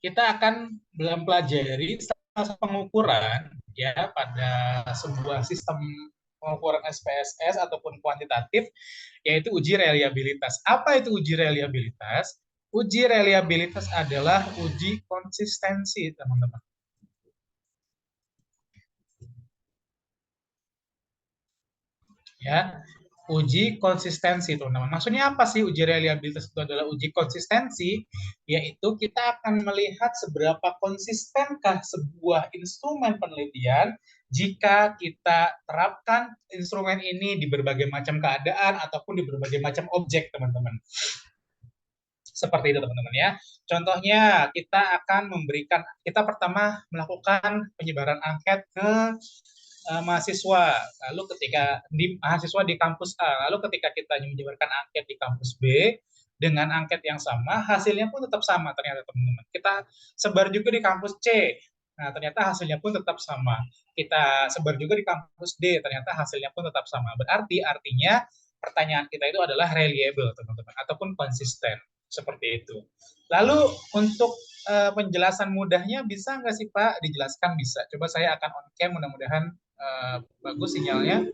kita akan mempelajari salah satu pengukuran ya pada sebuah sistem pengukuran SPSS ataupun kuantitatif, yaitu uji reliabilitas. Apa itu uji reliabilitas? Uji reliabilitas adalah uji konsistensi, teman-teman. Ya, uji konsistensi, teman-teman. Maksudnya apa sih uji reliabilitas itu adalah uji konsistensi? Yaitu kita akan melihat seberapa konsistenkah sebuah instrumen penelitian jika kita terapkan instrumen ini di berbagai macam keadaan ataupun di berbagai macam objek, teman-teman. Seperti itu, teman-teman ya. Contohnya, kita akan memberikan, kita pertama melakukan penyebaran angket ke mahasiswa. Lalu ketika mahasiswa di kampus A, lalu ketika kita menyebarkan angket di kampus B dengan angket yang sama, hasilnya pun tetap sama ternyata, teman-teman. Kita sebar juga di kampus C. Nah, ternyata hasilnya pun tetap sama. Kita sebar juga di kampus D, ternyata hasilnya pun tetap sama. Berarti artinya pertanyaan kita itu adalah reliable, teman-teman, ataupun konsisten. Seperti itu. Lalu untuk penjelasan mudahnya bisa nggak sih Pak dijelaskan? Bisa. Coba saya akan on cam, mudah-mudahan bagus sinyalnya.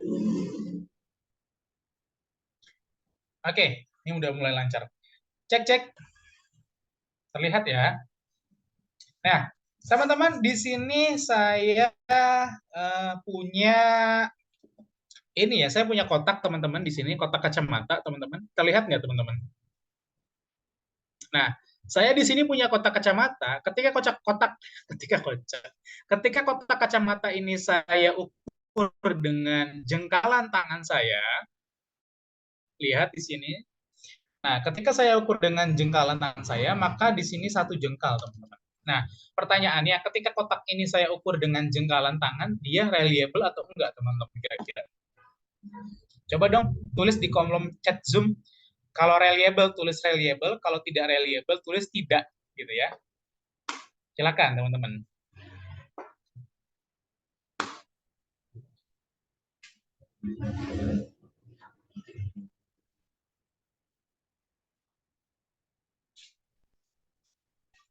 Oke, ini udah mulai lancar. Cek. Terlihat ya. Nah, teman-teman, di sini saya punya ini ya, saya punya kotak, teman-teman, di sini kotak kacamata, teman-teman. Terlihat nggak, teman-teman? Nah, saya di sini punya kotak kacamata. Ketika kotak kacamata ini saya ukur dengan jengkalan tangan saya, lihat di sini. Nah, ketika saya ukur dengan jengkalan tangan saya, maka di sini satu jengkal, teman-teman. Nah, pertanyaannya, ketika kotak ini saya ukur dengan jengkalan tangan, dia reliable atau enggak, teman-teman, kira-kira? Coba dong, tulis di kolom chat Zoom. Kalau reliable, tulis reliable. Kalau tidak reliable, tulis tidak, gitu ya. Silakan, teman-teman.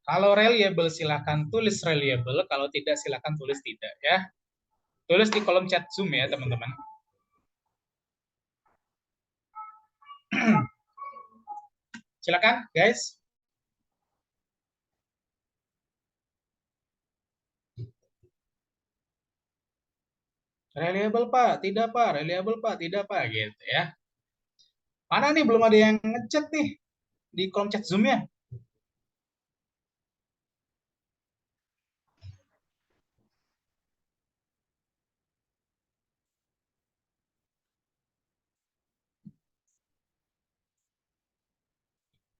Kalau reliable silahkan tulis reliable, kalau tidak silahkan tulis tidak ya. Tulis di kolom chat Zoom ya teman-teman. Silakan guys. Reliable Pak, tidak Pak, reliable Pak, tidak Pak gitu ya. Mana nih belum ada yang ngechat nih di kolom chat Zoom ya?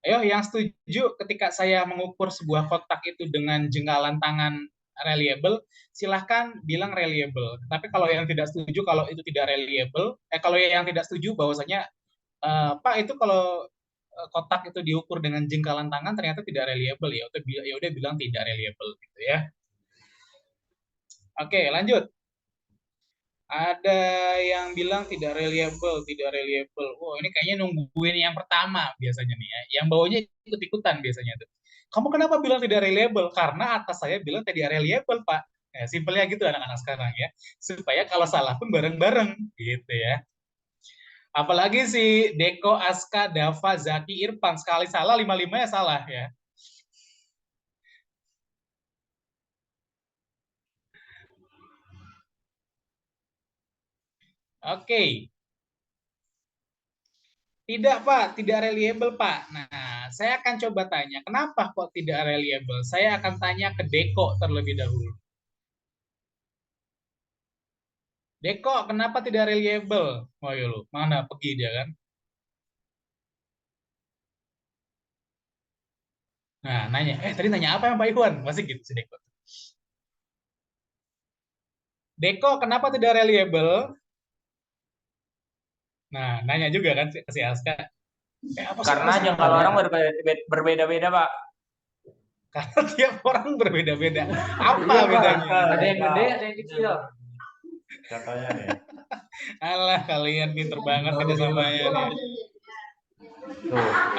Ayo yang setuju ketika saya mengukur sebuah kotak itu dengan jengkalan tangan reliable, silahkan bilang reliable. Tapi kalau yang tidak setuju kalau itu tidak reliable, kalau yang tidak setuju bahwasanya Pak itu kalau kotak itu diukur dengan jengkalan tangan ternyata tidak reliable, ya udah bilang tidak reliable gitu ya. Oke, lanjut. Ada yang bilang tidak reliable, tidak reliable. Wow, ini kayaknya nungguin yang pertama biasanya nih ya. Yang bawahnya ikut-ikutan biasanya tuh. Kamu kenapa bilang tidak reliable? Karena atas saya bilang tidak reliable, Pak. Ya, simpelnya gitu anak-anak sekarang ya. Supaya kalau salah pun bareng-bareng gitu ya. Apalagi si Deko, Aska, Dava, Zaki, Irfan sekali salah, lima-limanya salah ya. Oke. Tidak, Pak. Tidak reliable, Pak. Nah, saya akan coba tanya, kenapa kok tidak reliable? Saya akan tanya ke Deko terlebih dahulu. Deko, kenapa tidak reliable? Wah, ya lu, mana pergi dia kan? Nah, nanya. Tadi nanya apa yang Pak Iwan? Masih gitu si Deko. Deko, kenapa tidak reliable? Nah, nanya juga kan si Aska. Apa sih, karena jangkauan orang berbeda-beda, Pak. Karena tiap orang berbeda-beda. Apa bedanya? Ada yang gede, ada yang kecil. Contohnya nih. Alah, kalian pinter banget kerjasamanya nih.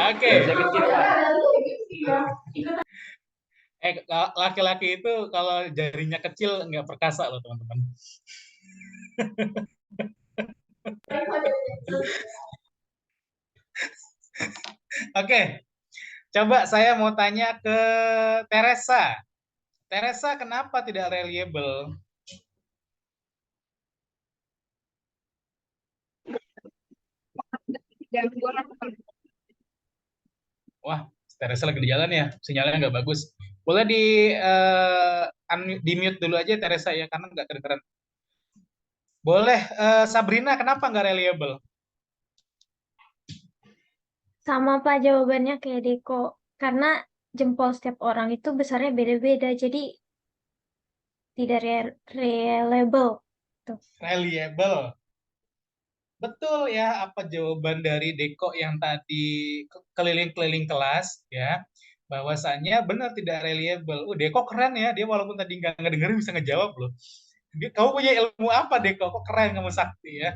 Oke. Laki-laki itu kalau jarinya kecil nggak perkasa loh, teman-teman. Oke, coba saya mau tanya ke Teresa. Teresa, kenapa tidak reliable? Wah, Teresa lagi di jalan ya, sinyalnya nggak bagus. Boleh di mute dulu aja Teresa ya, karena nggak kedengeran. Boleh, Sabrina, kenapa nggak reliable? Sama Pak jawabannya kayak Deko. Karena jempol setiap orang itu besarnya beda-beda, jadi tidak reliable. Tuh. Reliable. Betul ya, apa jawaban dari Deko yang tadi keliling-keliling kelas ya, bahwasannya benar tidak reliable. Deko keren ya, dia walaupun tadi nggak ngedengerin bisa ngejawab loh. Kamu punya ilmu apa Deko? Kok keren kamu sakti ya?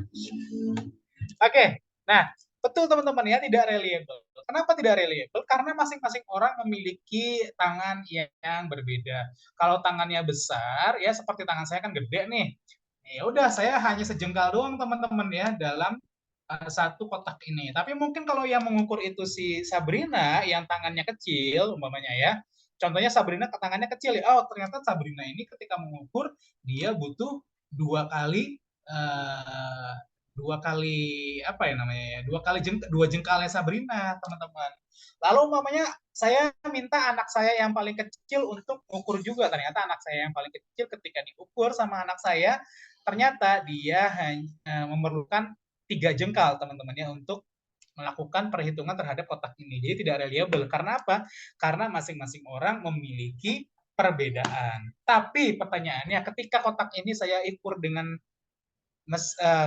Oke, nah betul teman-teman ya, tidak reliable. Kenapa tidak reliable? Karena masing-masing orang memiliki tangan yang berbeda. Kalau tangannya besar, ya seperti tangan saya kan gede nih. Ya udah, saya hanya sejengkal doang teman-teman ya dalam satu kotak ini. Tapi mungkin kalau yang mengukur itu si Sabrina yang tangannya kecil, umpamanya ya. Contohnya Sabrina tangannya kecil ya. Oh, ternyata Sabrina ini ketika mengukur dia butuh dua kali uh, dua kali apa ya namanya ya, dua jengkalnya Sabrina teman-teman. Lalu umpamanya saya minta anak saya yang paling kecil untuk ukur juga, ternyata anak saya yang paling kecil ketika diukur sama anak saya ternyata dia hanya memerlukan 3 jengkal teman-teman ya untuk melakukan perhitungan terhadap kotak ini. Jadi tidak reliable. Karena apa? Karena masing-masing orang memiliki perbedaan. Tapi pertanyaannya, ketika kotak ini saya ukur dengan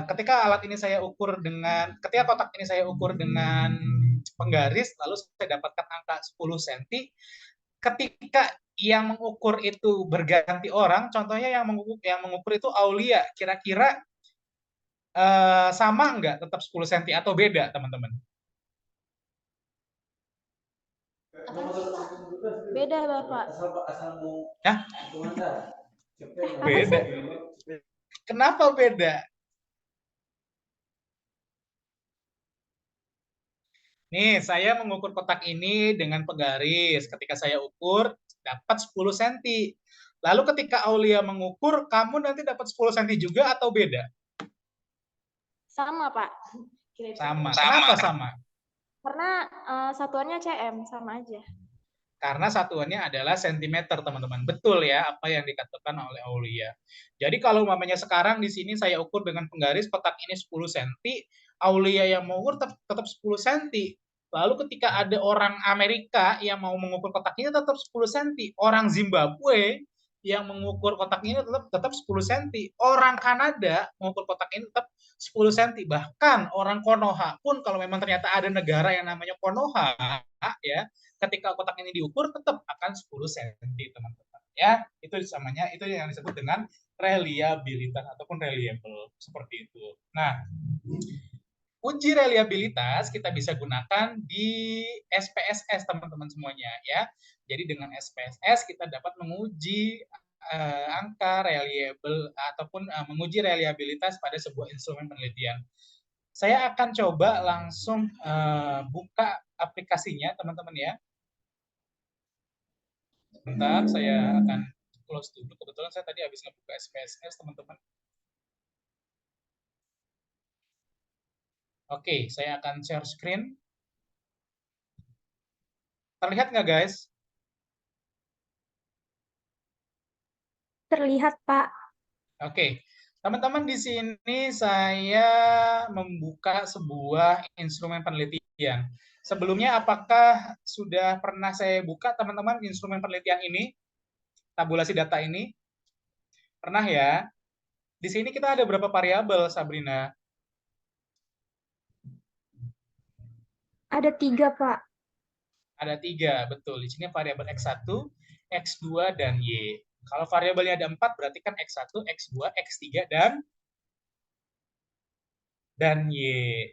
ketika alat ini saya ukur dengan ketika kotak ini saya ukur dengan penggaris lalu saya dapatkan angka 10 cm, ketika yang mengukur itu berganti orang, contohnya yang mengukur itu Aulia, kira-kira sama nggak tetap 10 cm atau beda teman-teman? Beda Bapak. Ya? Beda. Kenapa beda? Nih, saya mengukur kotak ini dengan penggaris. Ketika saya ukur, dapat 10 cm. Lalu ketika Aulia mengukur, kamu nanti dapat 10 cm juga atau beda? Sama Pak. Sama. Kenapa sama? Karena satuannya cm, sama aja. Karena satuannya adalah sentimeter, teman-teman. Betul ya apa yang dikatakan oleh Aulia. Jadi kalau umpamanya sekarang di sini saya ukur dengan penggaris kotak ini 10 cm, Aulia yang mengukur tetap 10 cm. Lalu ketika ada orang Amerika yang mau mengukur kotak ini tetap 10 cm. Orang Zimbabwe yang mengukur kotak ini tetap 10 cm. Orang Kanada mengukur kotak ini tetap 10 cm. Bahkan orang Konoha pun kalau memang ternyata ada negara yang namanya Konoha ya, ketika kotak ini diukur tetap akan 10 cm teman-teman ya. Itu namanya, itu yang disebut dengan reliabilitas ataupun reliable seperti itu. Nah, uji reliabilitas kita bisa gunakan di SPSS teman-teman semuanya ya. Jadi dengan SPSS kita dapat menguji angka reliable ataupun menguji reliabilitas pada sebuah instrumen penelitian. Saya akan coba langsung buka aplikasinya teman-teman ya. Sebentar, saya akan close dulu. Kebetulan saya tadi habis ngebuka SPSS, teman-teman. Oke, saya akan share screen. Terlihat nggak, guys? Terlihat, Pak. Oke, teman-teman di sini saya membuka sebuah instrumen penelitian. Sebelumnya, apakah sudah pernah saya buka, teman-teman, instrumen penelitian ini? Tabulasi data ini? Pernah ya? Di sini kita ada berapa variabel, Sabrina? Ada 3, Pak. Ada 3, betul. Di sini variabel X1, X2, dan Y. Kalau variabelnya ada 4, berarti kan X1, X2, X3, dan Y.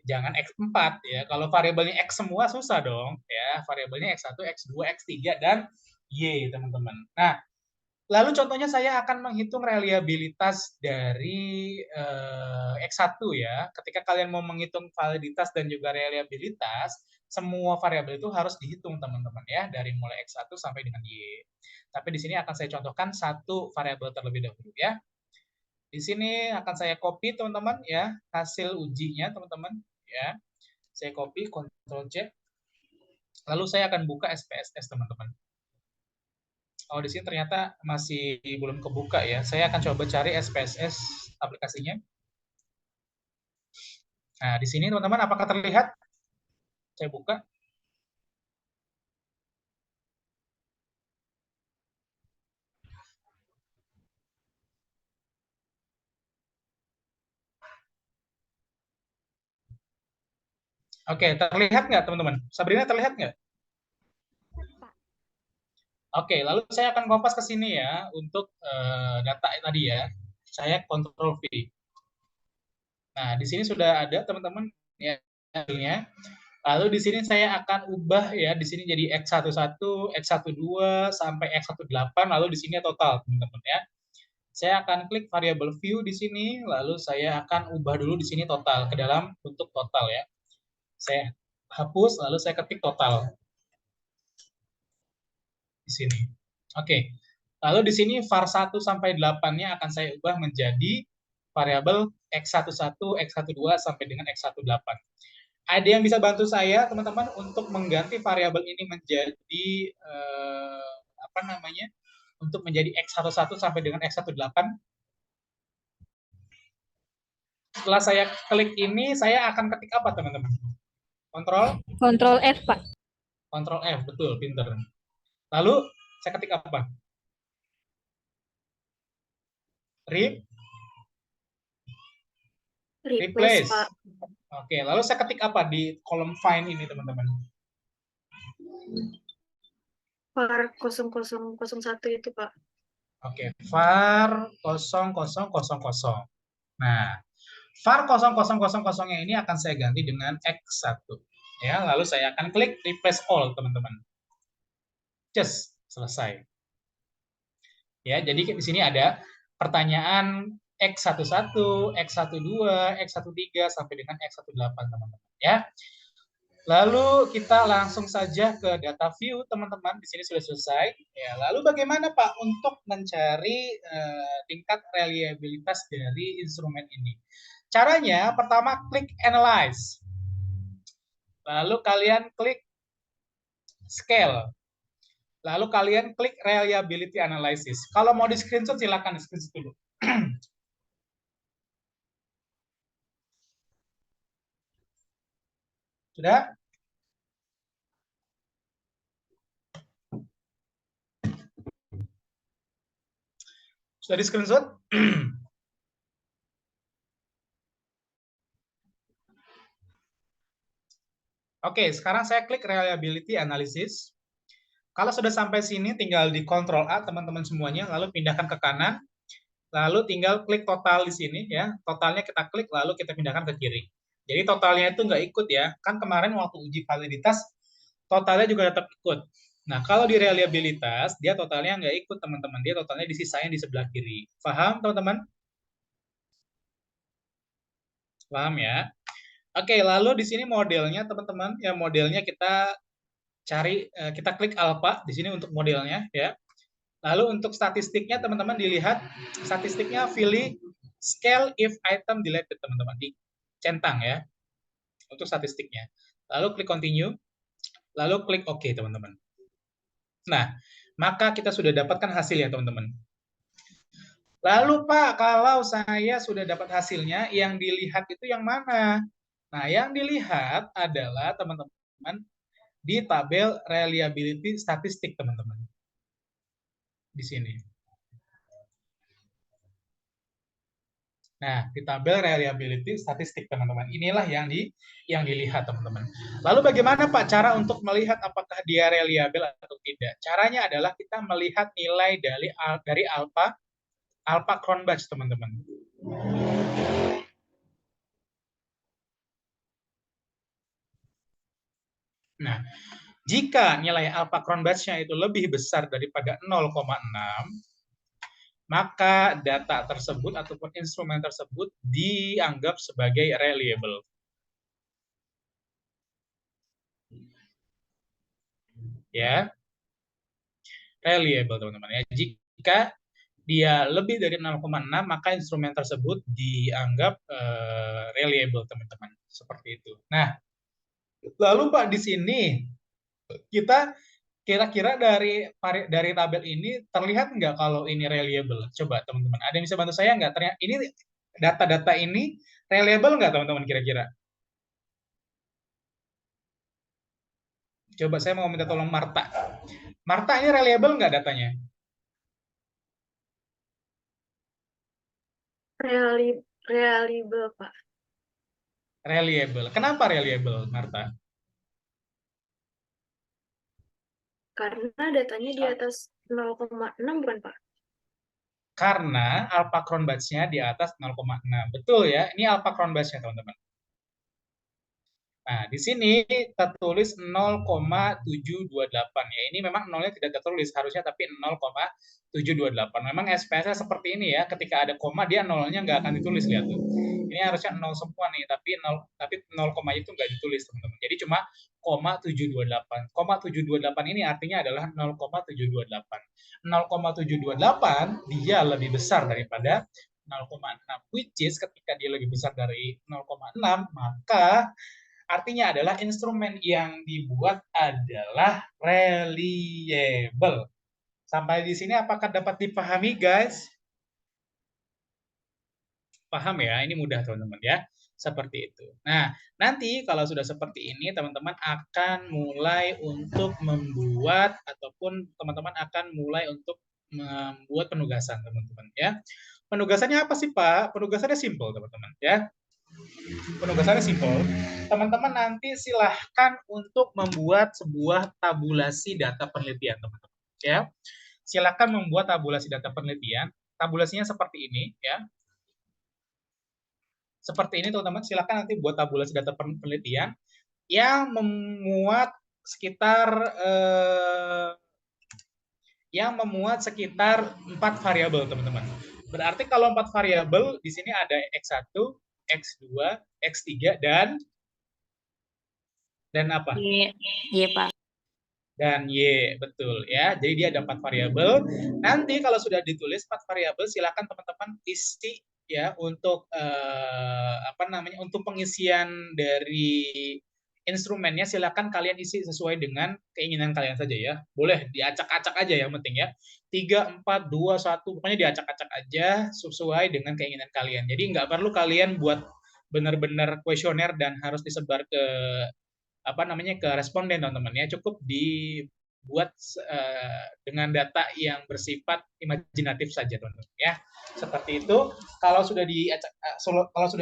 Jangan X4 ya. Kalau variabelnya X semua susah dong ya. Variabelnya X1, X2, X3, dan Y, teman-teman. Nah, lalu contohnya saya akan menghitung reliabilitas dari X1 ya. Ketika kalian mau menghitung validitas dan juga reliabilitas, semua variabel itu harus dihitung teman-teman ya, dari mulai X1 sampai dengan Y. Tapi di sini akan saya contohkan satu variabel terlebih dahulu ya. Di sini akan saya copy teman-teman ya, hasil ujinya teman-teman ya. Saya copy, Ctrl C. Lalu saya akan buka SPSS teman-teman. Oh, di sini ternyata masih belum kebuka ya. Saya akan coba cari SPSS aplikasinya. Nah, di sini teman-teman apakah terlihat? Saya buka. Oke, terlihat nggak teman-teman? Sabrina terlihat nggak? Oke, lalu saya akan kompas ke sini ya untuk data tadi ya. Saya Ctrl V. Nah, di sini sudah ada teman-teman ya hasilnya. Lalu di sini saya akan ubah ya, di sini jadi X11, X12 sampai X18, lalu di sini total teman-teman ya. Saya akan klik variable view di sini, lalu saya akan ubah dulu di sini total ke dalam bentuk total ya. Saya hapus, lalu saya ketik total di sini. Oke. Lalu di sini var 1 sampai 8-nya akan saya ubah menjadi variabel X11, X12 sampai dengan X18. Ada yang bisa bantu saya, teman-teman, untuk mengganti variabel ini menjadi apa namanya? Untuk menjadi X11 sampai dengan X18. Setelah saya klik ini, saya akan ketik apa, teman-teman? Kontrol F, Pak. Kontrol F, betul, pinter. Lalu saya ketik apa? Replace. Pak. Oke, lalu saya ketik apa di kolom find ini, teman-teman? var 0001 itu, Pak. Oke, var 0000. Nah, var 0000-nya ini akan saya ganti dengan X1. Ya, lalu saya akan klik replace all, teman-teman. Just selesai. Ya, jadi di sini ada pertanyaan X11, X12, X13 sampai dengan X18, teman-teman. Ya. Lalu kita langsung saja ke data view, teman-teman. Di sini sudah selesai. Ya, lalu bagaimana Pak untuk mencari tingkat reliabilitas dari instrumen ini? Caranya pertama klik analyze. Lalu kalian klik scale. Lalu kalian klik reliability analysis. Kalau mau di screenshot silakan di screenshot dulu. Sudah? Sudah di screenshot? Oke, sekarang saya klik reliability analysis. Kalau sudah sampai sini, tinggal di Ctrl A, teman-teman semuanya, lalu pindahkan ke kanan, lalu tinggal klik total di sini, ya. Totalnya kita klik, lalu kita pindahkan ke kiri. Jadi totalnya itu nggak ikut ya. Kan kemarin waktu uji validitas, totalnya juga tetap ikut. Nah, kalau di reliabilitas, dia totalnya nggak ikut, teman-teman. Dia totalnya disisain di sebelah kiri. Paham, teman-teman? Paham ya? Oke, lalu di sini modelnya, teman-teman. Ya, modelnya kita cari, kita klik alpha di sini untuk modelnya, ya. Lalu untuk statistiknya, teman-teman dilihat, statistiknya pilih scale if item deleted, teman-teman. Dicentang ya, untuk statistiknya. Lalu klik continue, lalu klik OK, teman-teman. Nah, maka kita sudah dapatkan hasilnya, teman-teman. Lalu Pak, kalau saya sudah dapat hasilnya, yang dilihat itu yang mana? Nah, yang dilihat adalah, teman-teman, di tabel reliability statistik, teman-teman. Di sini. Nah, di tabel reliability statistik, teman-teman. Inilah yang dilihat, teman-teman. Lalu bagaimana Pak cara untuk melihat apakah dia reliable atau tidak? Caranya adalah kita melihat nilai dari alpha Cronbach, teman-teman. Nah, Jika nilai alpha Cronbach's-nya itu lebih besar daripada 0,6, maka data tersebut ataupun instrumen tersebut dianggap sebagai reliable. Ya, reliable teman-teman ya. Jika dia lebih dari 0,6 maka instrumen tersebut dianggap reliable teman-teman. Seperti itu. Nah, lalu Pak di sini kita kira-kira dari tabel ini terlihat nggak kalau ini reliable? Coba teman-teman, ada yang bisa bantu saya nggak? Ternyata ini data-data ini reliable nggak teman-teman kira-kira? Coba saya mau minta tolong Marta. Marta, ini reliable nggak datanya? Reliable, Pak. Reliable. Kenapa reliable, Marta? Karena datanya di atas 0,6 bukan, Pak? Karena alpha Cronbach's-nya di atas 0,6. Betul ya, ini alpha Cronbach's-nya teman-teman. Nah, di sini tertulis 0,728 ya. Ini memang nolnya tidak tertulis, harusnya tapi 0,728. Memang SPS-nya seperti ini ya. Ketika ada koma dia nolnya nggak akan ditulis, lihat tuh. Ini harusnya 0 semua nih, tapi 0 koma itu nggak ditulis, teman-teman. Jadi cuma 0,728. 0,728 ini artinya adalah 0,728. 0,728 dia lebih besar daripada 0,6, which is ketika dia lebih besar dari 0,6 maka artinya adalah instrumen yang dibuat adalah reliable. Sampai di sini apakah dapat dipahami, guys? Paham ya? Ini mudah, teman-teman ya. Seperti itu. Nah, nanti kalau sudah seperti ini, teman-teman akan mulai untuk membuat ataupun teman-teman akan mulai untuk membuat penugasan, teman-teman ya. Penugasannya apa sih, Pak? Penugasannya simple, teman-teman ya. Penugasannya simpel. Teman-teman nanti silahkan untuk membuat sebuah tabulasi data penelitian, teman-teman. Ya, silahkan membuat tabulasi data penelitian. Tabulasinya seperti ini, ya. Seperti ini, teman-teman. Silahkan nanti buat tabulasi data penelitian yang memuat sekitar 4 variabel, teman-teman. Berarti kalau 4 variabel di sini ada X1, X2, X3 dan apa? Y, Pak. Dan Y, betul ya. Jadi dia ada 4 variabel. Nanti kalau sudah ditulis 4 variabel, silakan teman-teman isi ya untuk untuk pengisian dari instrumennya silakan kalian isi sesuai dengan keinginan kalian saja ya. Boleh diacak-acak aja yang penting ya. 3, 4, 2, 1, pokoknya diacak-acak aja sesuai dengan keinginan kalian. Jadi nggak perlu kalian buat benar-benar kuesioner dan harus disebar ke ke responden, teman-teman ya. Cukup dibuat dengan data yang bersifat imajinatif saja, teman-teman ya. Seperti itu. Kalau sudah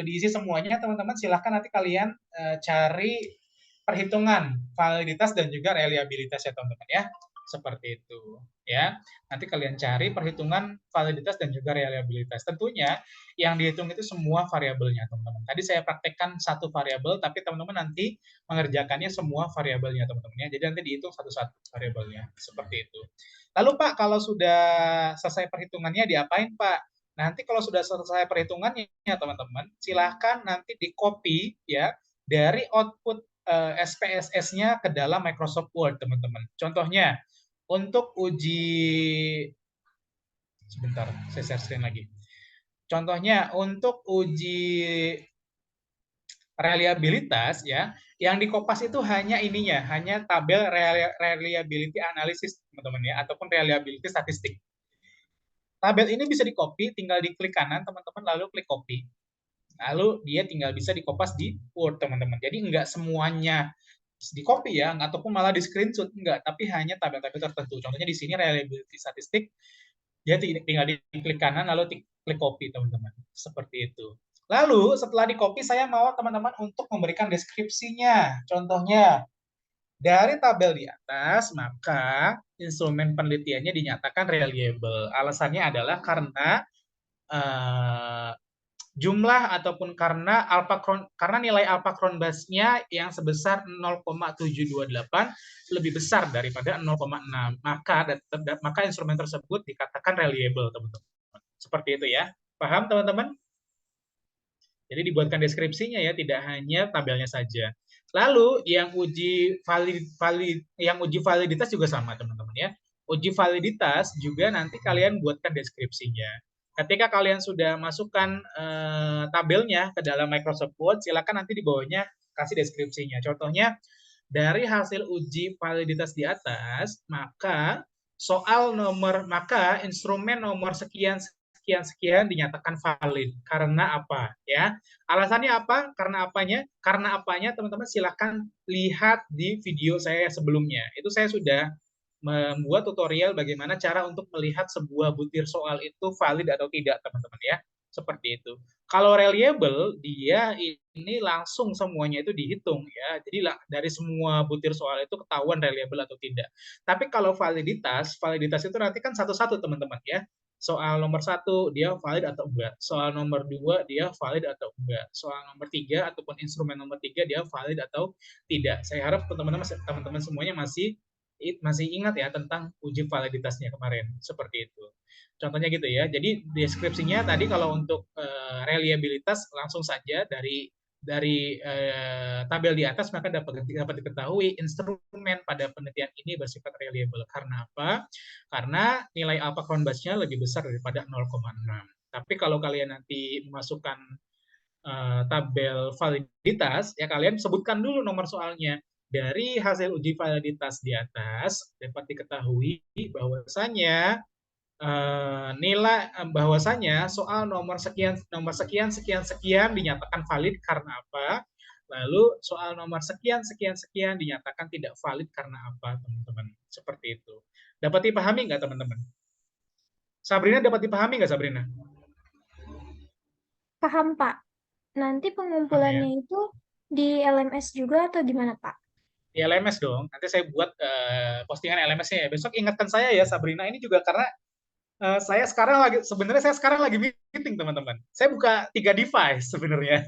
diisi semuanya, teman-teman silahkan nanti kalian cari perhitungan validitas dan juga reliabilitas ya, teman-teman ya. Seperti itu ya. Nanti kalian cari perhitungan validitas dan juga reliabilitas. Tentunya yang dihitung itu semua variabelnya, teman-teman. Tadi saya praktekkan satu variabel, tapi teman-teman nanti mengerjakannya semua variabelnya, teman-teman ya. Jadi nanti dihitung satu-satu variabelnya. Seperti itu. Lalu Pak, kalau sudah selesai perhitungannya diapain Pak? Nanti kalau sudah selesai perhitungannya, teman-teman, silahkan nanti di-copy ya dari output SPSS-nya ke dalam Microsoft Word, teman-teman. Contohnya, untuk sebentar, saya share screen lagi. Contohnya, untuk uji reliabilitas ya, yang di Kopas itu hanya ininya, hanya tabel reliability analysis, teman-teman ya, ataupun reliability statistik. Tabel ini bisa di-copy, tinggal diklik kanan, teman-teman, lalu klik copy. Lalu dia tinggal bisa di-kopas di Word, teman-teman. Jadi enggak semuanya di-copy ya, ataupun malah di-screenshot, enggak, tapi hanya tabel-tabel tertentu. Contohnya di sini reliability statistik, dia tinggal diklik kanan, lalu klik copy, teman-teman. Seperti itu. Lalu setelah di-copy, saya mau teman-teman untuk memberikan deskripsinya. Contohnya, dari tabel di atas, maka instrumen penelitiannya dinyatakan reliable. Alasannya adalah karena jumlah ataupun karena karena nilai alpha Cronbus-nya yang sebesar 0,728 lebih besar daripada 0,6, maka instrumen tersebut dikatakan reliable, teman-teman. Seperti itu ya. Paham, teman-teman? Jadi dibuatkan deskripsinya ya, tidak hanya tabelnya saja. Lalu yang uji validitas juga sama, teman-teman ya. Uji validitas juga nanti kalian buatkan deskripsinya. Ketika kalian sudah masukkan tabelnya ke dalam Microsoft Word, silakan nanti di bawahnya kasih deskripsinya. Contohnya, dari hasil uji validitas di atas, maka instrumen nomor sekian sekian sekian dinyatakan valid. Karena apa? Ya, alasannya apa? Karena apanya, teman-teman silahkan lihat di video saya sebelumnya. Itu saya sudah membuat tutorial bagaimana cara untuk melihat sebuah butir soal itu valid atau tidak, teman-teman ya. Seperti itu. Kalau reliable, dia ini langsung semuanya itu dihitung ya. Jadi dari semua butir soal itu ketahuan reliable atau tidak. Tapi kalau validitas itu nanti kan satu-satu, teman-teman ya. Soal nomor 1 dia valid atau enggak. Soal nomor 2 dia valid atau enggak. Soal nomor 3 ataupun instrumen nomor 3 dia valid atau tidak. Saya harap teman-teman semuanya masih ingat ya tentang uji validitasnya kemarin, seperti itu. Contohnya gitu ya. Jadi deskripsinya tadi kalau untuk reliabilitas langsung saja dari tabel di atas, maka dapat diketahui instrumen pada penelitian ini bersifat reliable. Karena apa? Karena nilai alpha Cronbus-nya lebih besar daripada 0,6. Tapi kalau kalian nanti memasukkan tabel validitas, ya kalian sebutkan dulu nomor soalnya. Dari hasil uji validitas di atas dapat diketahui bahwasanya bahwasanya soal nomor sekian sekian dinyatakan valid karena apa, lalu soal nomor sekian sekian dinyatakan tidak valid karena apa, teman-teman. Seperti itu. Dapat dipahami nggak, teman-teman? Sabrina, dapat dipahami nggak, Sabrina? Paham, Pak. Nanti pengumpulannya itu di LMS juga atau gimana, Pak? Di LMS dong. Nanti saya buat postingan LMS-nya ya. Besok ingatkan saya ya, Sabrina. Ini juga karena saya sekarang lagi meeting, teman-teman. Saya buka 3 device sebenarnya.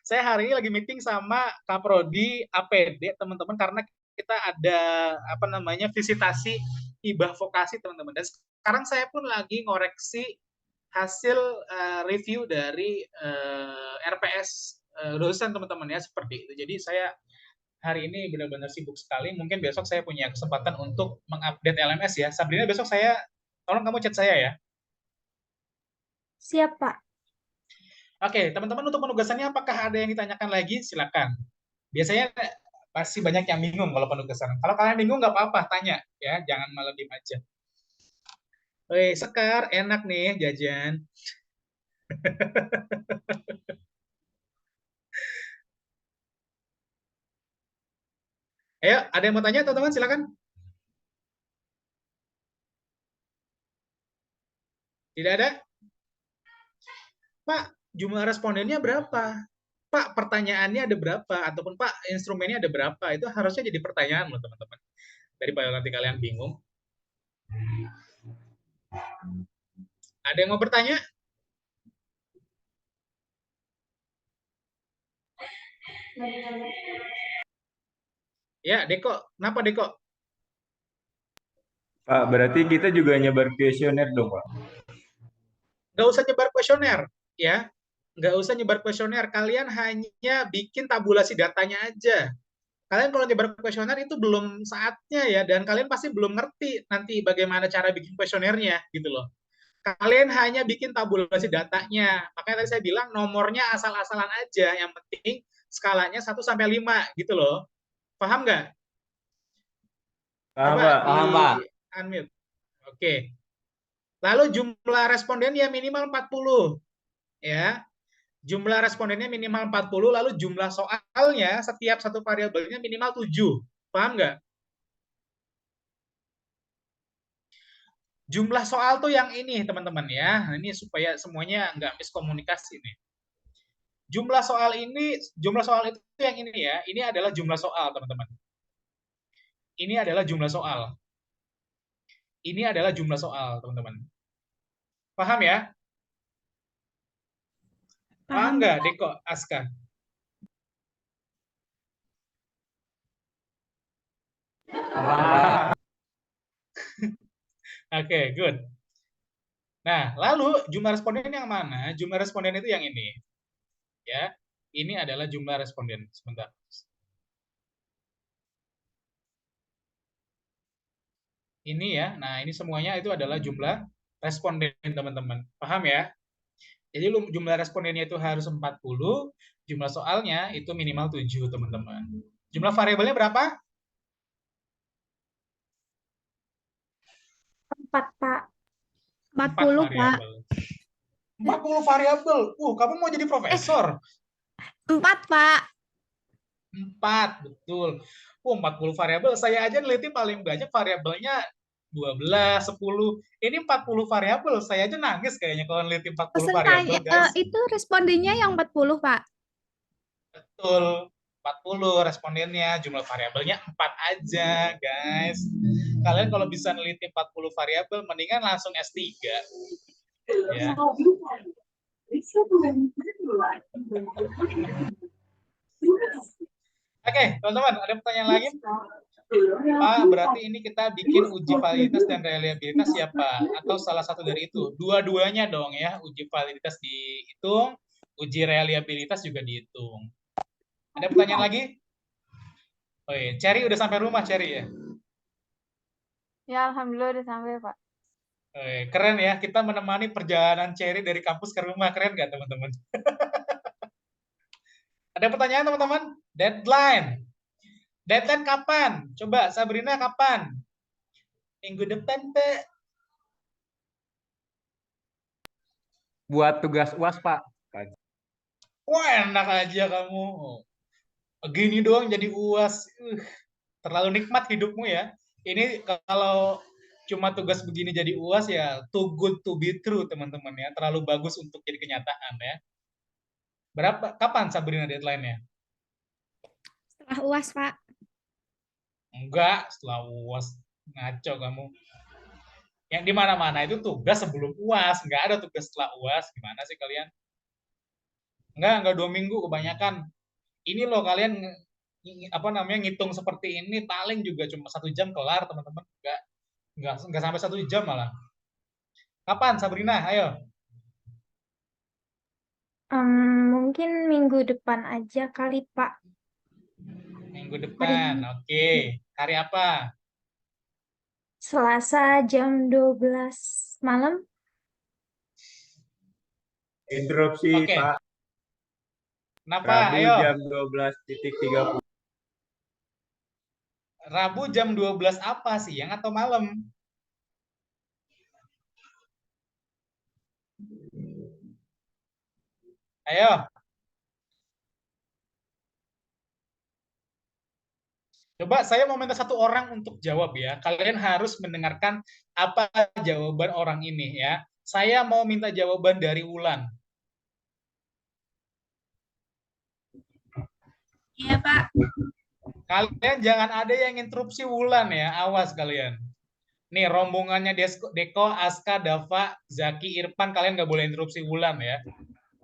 Saya hari ini lagi meeting sama Kaprodi APD, teman-teman, karena kita ada visitasi hibah vokasi, teman-teman. Dan sekarang saya pun lagi ngoreksi hasil review dari RPS dosen, teman-teman ya, seperti itu. Jadi saya hari ini benar-benar sibuk sekali. Mungkin besok saya punya kesempatan untuk mengupdate LMS ya. Sabrina, besok tolong kamu chat saya ya. Siap, Pak. Oke, teman-teman, untuk penugasannya apakah ada yang ditanyakan lagi? Silakan. Biasanya pasti banyak yang bingung kalau penugasan. Kalau kalian bingung nggak apa-apa, tanya ya, jangan malah diem aja. Woi, Sekar, enak nih jajan. Ayo, ada yang mau tanya, teman-teman? Silakan. Tidak ada? Pak, jumlah respondennya berapa? Pak, pertanyaannya ada berapa? Ataupun Pak, instrumennya ada berapa? Itu harusnya jadi pertanyaan loh, teman-teman. Daripada nanti kalian bingung. Ada yang mau bertanya? Ya, Deko. Kenapa, Deko? Pak, berarti kita juga nyebar kuesioner dong, Pak? Nggak usah nyebar kuesioner, ya. Nggak usah nyebar kuesioner. Kalian hanya bikin tabulasi datanya aja. Kalian kalau nyebar kuesioner itu belum saatnya ya, dan kalian pasti belum ngerti nanti bagaimana cara bikin kuesionernya, gitu loh. Kalian hanya bikin tabulasi datanya. Makanya tadi saya bilang nomornya asal-asalan aja, yang penting skalanya 1 sampai 5 gitu loh. Paham nggak? Paham, Coba Pak. Paham, Pak. unmute. Oke. Lalu jumlah respondennya minimal 40. Ya. Jumlah respondennya minimal 40, lalu jumlah soalnya setiap satu variabelnya minimal 7. Paham nggak? Jumlah soal tuh yang ini, teman-teman ya. Ini supaya semuanya nggak miskomunikasi nih. Jumlah soal itu yang ini ya. Ini adalah jumlah soal, teman-teman. Ini adalah jumlah soal. Ini adalah jumlah soal, teman-teman. Paham ya? Paham. enggak, Deko, Aska. Wah, Oke, good. Nah, lalu jumlah responden yang mana? Jumlah responden itu yang ini. Ya, ini adalah jumlah responden. Sebentar. Ini ya, nah ini semuanya itu adalah jumlah responden, teman-teman. Paham ya? Jadi jumlah respondennya itu harus 40, jumlah soalnya itu minimal 7, teman-teman. Jumlah variabelnya berapa? 4, Pak. 40, Pak. variabel. 40 variabel. Kamu mau jadi profesor? 4, Pak. 4, betul. 40 variabel. Saya aja neliti paling banyak variabelnya 12, 10. Ini 40 variabel. Saya aja nangis kayaknya kalau neliti 40 variabel, guys. Itu respondennya yang 40, Pak. Betul. 40 respondennya, jumlah variabelnya 4 aja, guys. Kalian kalau bisa neliti 40 variabel, mendingan langsung S3. Ya. Oke, teman-teman, ada pertanyaan lagi? Pak, berarti ini kita bikin uji validitas dan reliabilitas ya, Pak? Atau salah satu dari itu? Dua-duanya dong ya, uji validitas dihitung, uji reliabilitas juga dihitung. Ada pertanyaan lagi? Oh iya, Cherry udah sampai rumah, Cherry ya? Ya, alhamdulillah udah sampai, Pak. Keren ya, kita menemani perjalanan Cherry dari kampus ke rumah. Keren nggak, teman-teman? Ada pertanyaan, teman-teman? Deadline. Deadline kapan? Coba, Sabrina kapan? Minggu depan, Pak. buat tugas UAS, Pak. Wah, enak aja kamu. Gini doang jadi UAS. Terlalu nikmat hidupmu ya. Ini kalau cuma tugas begini jadi UAS ya, too good to be true, teman-teman ya. Terlalu bagus untuk jadi kenyataan ya. Kapan Sabrina deadline-nya? Setelah UAS, Pak. Enggak, setelah UAS. Ngaco kamu. Yang di mana-mana itu tugas sebelum UAS, enggak ada tugas setelah UAS. Gimana sih kalian? Enggak 2 minggu kebanyakan. Ini loh kalian ngitung seperti ini paling juga cuma 1 jam kelar, teman-teman. Enggak sampai 1 jam malah. Kapan Sabrina? Ayo. Mungkin minggu depan aja kali, Pak. Minggu depan. Oke. Hari apa? Selasa jam 12 malam. Interupsi, Oke. Pak. Kenapa? Rabu Ayo. jam 12.30. Rabu jam 12 apa? Siang atau malam? Ayo. Coba saya mau minta 1 orang untuk jawab ya. Kalian harus mendengarkan apa jawaban orang ini ya. Saya mau minta jawaban dari Wulan. Iya, Pak. Kalian jangan ada yang interupsi Wulan ya. Awas kalian. Nih rombongannya Deko, Aska, Dava, Zaki, Irfan, kalian nggak boleh interupsi Wulan ya.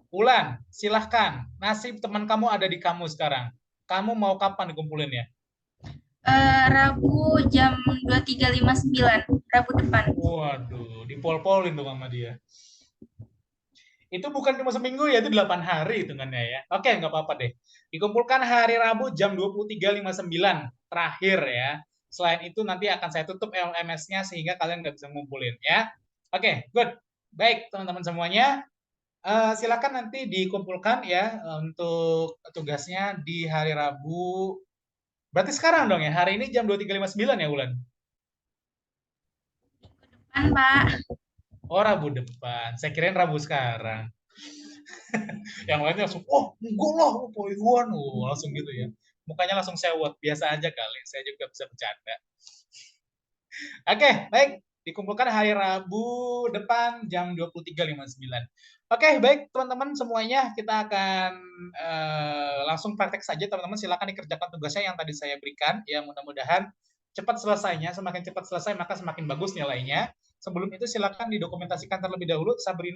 Wulan, silahkan. Nasib teman kamu ada di kamu sekarang. Kamu mau kapan dikumpulin ya? Rabu jam 23.59, Rabu depan. Waduh, dipol-polin tuh sama dia. Itu bukan cuma seminggu ya, itu 8 hari hitungannya ya. Oke, nggak apa-apa deh. Dikumpulkan hari Rabu jam 23.59 terakhir ya. Selain itu nanti akan saya tutup LMS-nya sehingga kalian nggak bisa ngumpulin ya. Oke, good. Baik, teman-teman semuanya. Silakan nanti dikumpulkan ya untuk tugasnya di hari Rabu. Berarti sekarang dong ya, hari ini jam 23.59 ya, Wulan? Depan, Pak. Oh, Rabu depan. Saya kirain Rabu sekarang. Yang lainnya langsung, oh, enggak lah, Poiwan. Langsung gitu ya. Mukanya langsung sewot. Biasa aja kali. Saya juga bisa bercanda. Oke, baik. Dikumpulkan hari Rabu depan jam 23.59. Oke, baik teman-teman semuanya. Kita akan langsung praktek saja, teman-teman. Silakan dikerjakan tugasnya yang tadi saya berikan. Ya, mudah-mudahan cepat selesainya. Semakin cepat selesai, maka semakin bagus nilainya. Sebelum itu silakan didokumentasikan terlebih dahulu. Sabrina,